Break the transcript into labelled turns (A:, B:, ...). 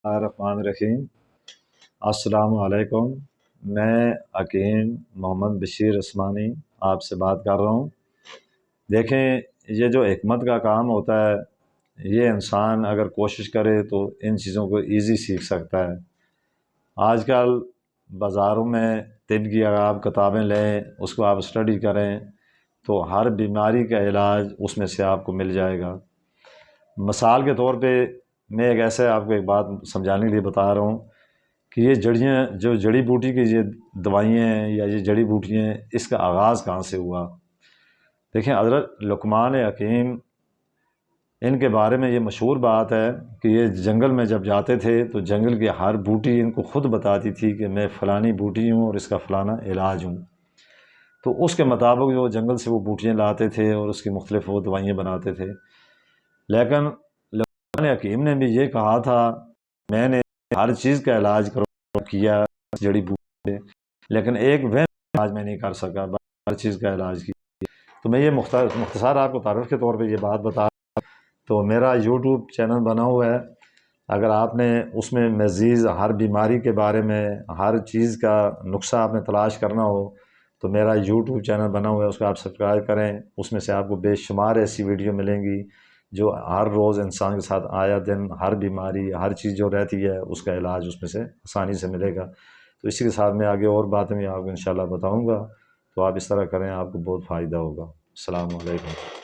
A: الرحمن الرحیم۔ السلام علیکم۔ میں حکیم محمد بشیر عثمانی آپ سے بات کر رہا ہوں۔ دیکھیں، یہ جو حکمت کا کام ہوتا ہے، یہ انسان اگر کوشش کرے تو ان چیزوں کو ایزی سیکھ سکتا ہے۔ آج کل بازاروں میں طب کی اگر آپ کتابیں لیں، اس کو آپ اسٹڈی کریں تو ہر بیماری کا علاج اس میں سے آپ کو مل جائے گا۔ مثال کے طور پہ میں آپ کو ایک بات سمجھانے کے لیے بتا رہا ہوں کہ یہ جڑی بوٹی کی یہ دوائیاں ہیں یا یہ جڑی بوٹیاں ہیں، اس کا آغاز کہاں سے ہوا؟ دیکھیں، حضرت لقمان حکیم، ان کے بارے میں یہ مشہور بات ہے کہ یہ جنگل میں جب جاتے تھے تو جنگل کی ہر بوٹی ان کو خود بتاتی تھی کہ میں فلانی بوٹی ہوں اور اس کا فلانا علاج ہوں۔ تو اس کے مطابق جو جنگل سے وہ بوٹیاں لاتے تھے اور اس کی مختلف وہ دوائیاں بناتے تھے۔ لیکن لقمان حکیم نے بھی یہ کہا تھا، میں نے ہر چیز کا علاج کیا جڑی بوٹی سے، لیکن ایک وہ علاج میں نہیں کر سکا، ہر چیز کا علاج کیا۔ تو میں یہ مختصر آپ کو تعارف کے طور پہ یہ بات بتا، تو میرا یوٹیوب چینل بنا ہوا ہے، اگر آپ نے اس میں مزید ہر بیماری کے بارے میں ہر چیز کا نسخہ آپ نے تلاش کرنا ہو تو میرا یوٹیوب چینل بنا ہوا ہے، اس کو آپ سبسکرائب کریں۔ اس میں سے آپ کو بے شمار ایسی ویڈیو ملیں گی جو ہر روز انسان کے ساتھ آیا دن ہر بیماری ہر چیز جو رہتی ہے اس کا علاج اس میں سے آسانی سے ملے گا۔ تو اسی کے ساتھ میں آگے اور باتیں میں آپ کو انشاءاللہ بتاؤں گا، تو آپ اس طرح کریں، آپ کو بہت فائدہ ہوگا۔ السلام علیکم۔